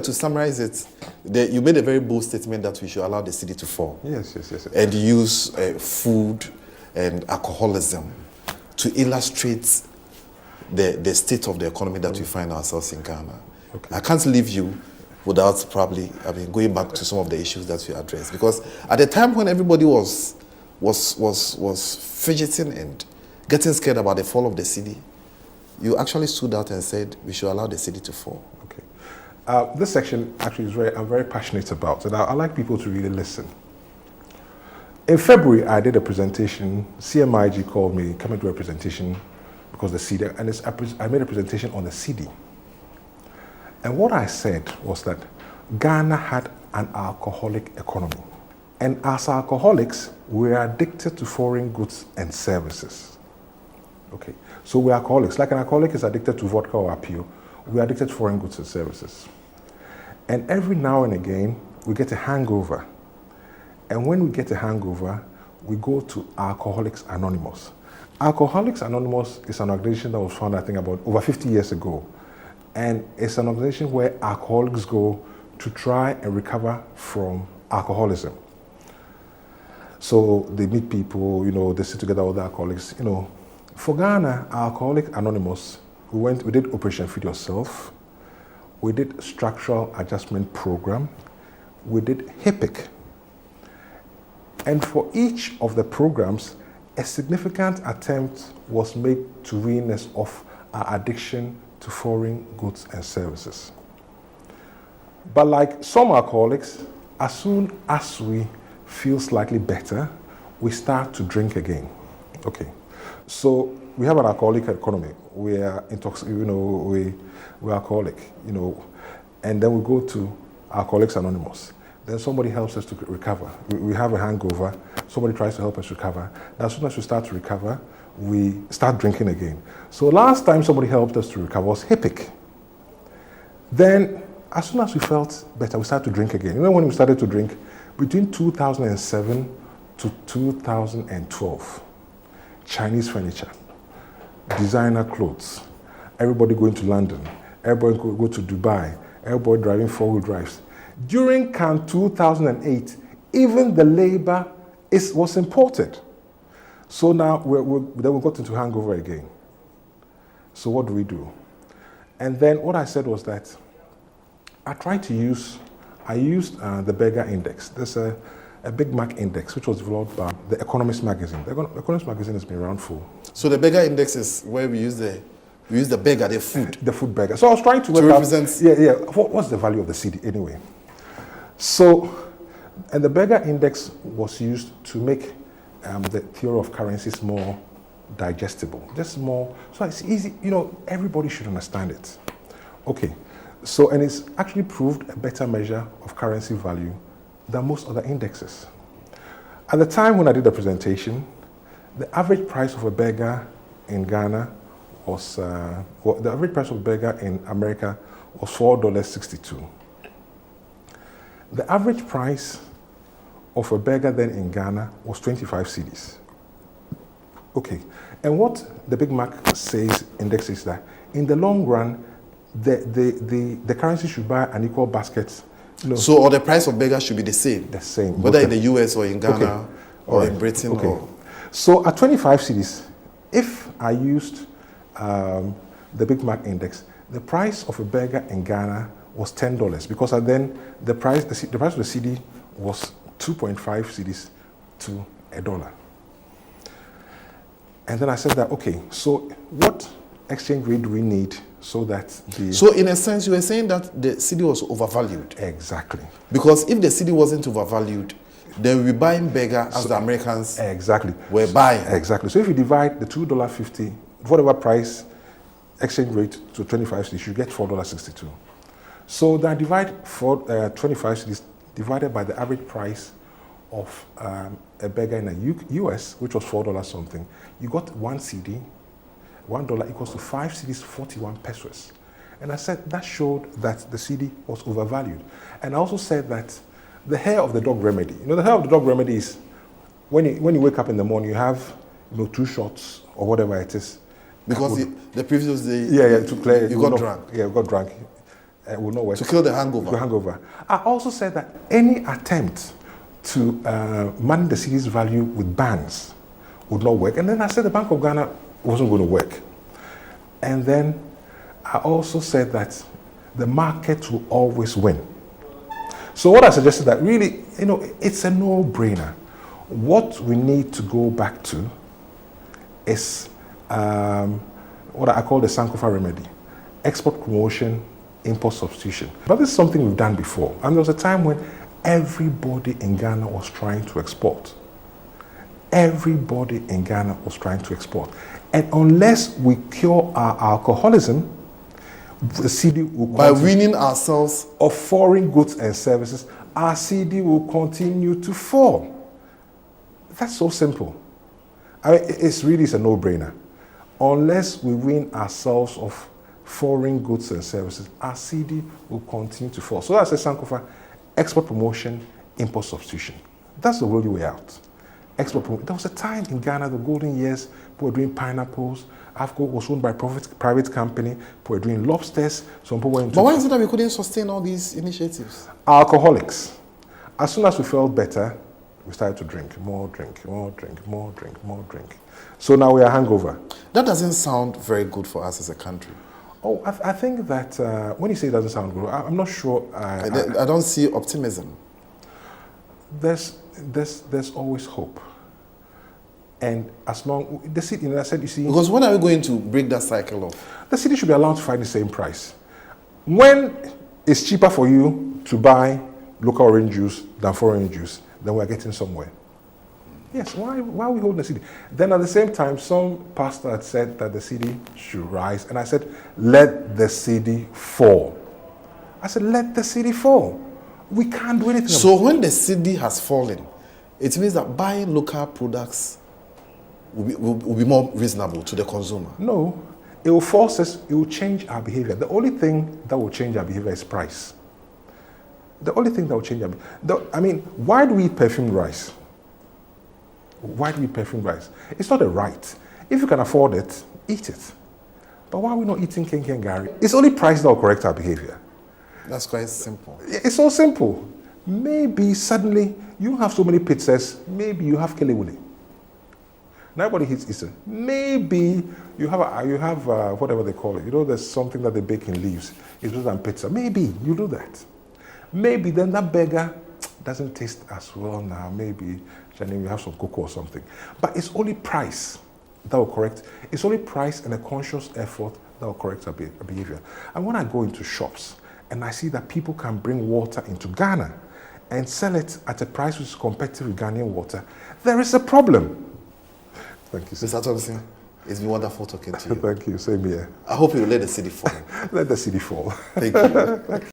To summarize it, you made a very bold statement that we should allow the cedi to fall. Yes. And use food and alcoholism to illustrate the state of the economy that we find ourselves in Ghana. Okay. I can't leave you without going back to some of the issues that we addressed, because at the time when everybody was fidgeting and getting scared about the fall of the cedi, you actually stood out and said we should allow the cedi to fall. Okay. This section actually is I'm very passionate about, and I'd like people to really listen. In February, I did a presentation. CMIG called me, come and do a presentation because the cedi, and I made a presentation on the cedi. And what I said was that Ghana had an alcoholic economy. And as alcoholics, we are addicted to foreign goods and services. Okay, so we're alcoholics. Like an alcoholic is addicted to vodka or appeal, we're addicted to foreign goods and services. And every now and again, we get a hangover. And when we get a hangover, we go to Alcoholics Anonymous. Alcoholics Anonymous is an organization that was founded, I think, about over 50 years ago. And it's an organization where alcoholics go to try and recover from alcoholism. So they meet people, they sit together with the alcoholics. For Ghana, Alcoholics Anonymous, we did Operation Feed Yourself, we did Structural Adjustment Program, we did HIPIC. And for each of the programs, a significant attempt was made to wean us off our addiction to foreign goods and services. But like some alcoholics, as soon as we feel slightly better, we start to drink again. Okay, so we have an alcoholic economy. We are intoxicated, we're alcoholic, and then we go to Alcoholics Anonymous. Then somebody helps us to recover. We have a hangover, somebody tries to help us recover. As soon as we start to recover, we start drinking again. So last time somebody helped us to recover was HIPIC. Then, as soon as we felt better, we started to drink again. When we started to drink, between 2007 to 2012, Chinese furniture, designer clothes, everybody going to London, everybody go to Dubai, everybody driving four-wheel drives. During Cannes 2008, even the labor was imported. So now then we got into hangover again. So what do we do? And then what I said was that I used the Beggar Index. There's a Big Mac Index, which was developed by the Economist magazine. The Economist magazine has been around for. So the Beggar Index is where we use the beggar, the food. The food beggar. So I was trying to work represent. What's the value of the cedi anyway? So, and the Beggar Index was used to make the theory of currencies more digestible, just more, so it's easy, everybody should understand it. Okay, so, and it's actually proved a better measure of currency value than most other indexes. At the time when I did the presentation, the average price of a burger in Ghana was, the average price of a burger in America was $4.62. The average price of a burger then in Ghana was 25 cedis. Okay, and what the Big Mac index is that in the long run, the currency should buy an equal basket. So, or the price of burger should be the same? The same. Whether in the US or in Ghana or in Britain. Okay. Or... So at 25 cedis, if I used the Big Mac index, the price of a burger in Ghana was $10 because then the price of the cedi was 2.5 cedis to $1. And then I said that, okay, so what exchange rate do we need so that So in a sense, you were saying that the cedi was overvalued. Exactly. Because if the cedi wasn't overvalued, then we'll be buying burger as the Americans were buying. Exactly. So if you divide the $2.50, whatever price exchange rate to 25 cedis, you get $4.62. So then I divide 25 cedis divided by the average price of a burger in the US, which was $4 something. You got one cedi, $1 equals to 5 cedis, 41 pesos. And I said that showed that the cedi was overvalued. And I also said that the hair of the dog remedy, the hair of the dog remedy is when you wake up in the morning, you have 2 shots or whatever it is. Because the previous day, to clear, you got drunk. Yeah, you got drunk. will not work. To kill the hangover. To hangover. I also said that any attempt to manage the cedi's value with bans would not work. And then I said the Bank of Ghana wasn't going to work. And then I also said that the market will always win. So what I suggested that really, it's a no-brainer. What we need to go back to is what I call the Sankofa remedy: export promotion, import substitution. But this is something we've done before. And there was a time when everybody in Ghana was trying to export. Everybody in Ghana was trying to export. And unless we cure our alcoholism, the cedi will by weaning ourselves of foreign goods and services, our cedi will continue to fall. That's so simple. It's really a no-brainer. Unless we wean ourselves of foreign goods and services, our cedi will continue to fall. So that's a Sankofa: export promotion, import substitution. That's the only way out. Export promotion. There was a time in Ghana, the golden years, people were doing pineapples. AFCO was owned by a private company. People were doing lobsters. Some people were into... But why is it that we couldn't sustain all these initiatives? Alcoholics. As soon as we felt better, we started to drink. More drink, more drink, more drink, more drink. So now we are hangover. That doesn't sound very good for us as a country. Oh, I think that when you say it doesn't sound good, I'm not sure. I don't see optimism. There's always hope. And as long, the cedi, I said, you see... Because when are we going to break that cycle off? The cedi should be allowed to find the same price. When it's cheaper for you to buy local orange juice than foreign juice, then we're getting somewhere. Yes, why are we holding the cedi? Then at the same time, some pastor had said that the cedi should rise, and I said, let the cedi fall. I said, let the cedi fall. We can't do anything. So when the cedi has fallen, it means that buying local products will be more reasonable to the consumer. No, it will force us, it will change our behavior. The only thing that will change our behavior is price. The only thing that will change our behavior. Why do we eat perfumed rice? Why do we eat perfumed rice? It's not a right. If you can afford it, eat it. But why are we not eating kenke and gari? It's only price that will correct our behavior. That's quite simple. It's so simple. Maybe suddenly you have so many pizzas, maybe you have kelewule. Nobody eats Easter. Maybe you have whatever they call it. There's something that they bake in leaves. It's better than pizza. Maybe you do that. Maybe then that burger doesn't taste as well now. Maybe you have some cocoa or something. But it's only price that will correct. It's only price and a conscious effort that will correct our behavior. And when I go into shops and I see that people can bring water into Ghana and sell it at a price which is competitive with Ghanaian water, there is a problem. Thank you, sir. Mr. Thompson, it's been wonderful talking to you. Thank you. Same here. I hope you will let the cedi fall. Let the cedi fall. Thank you. Thank you.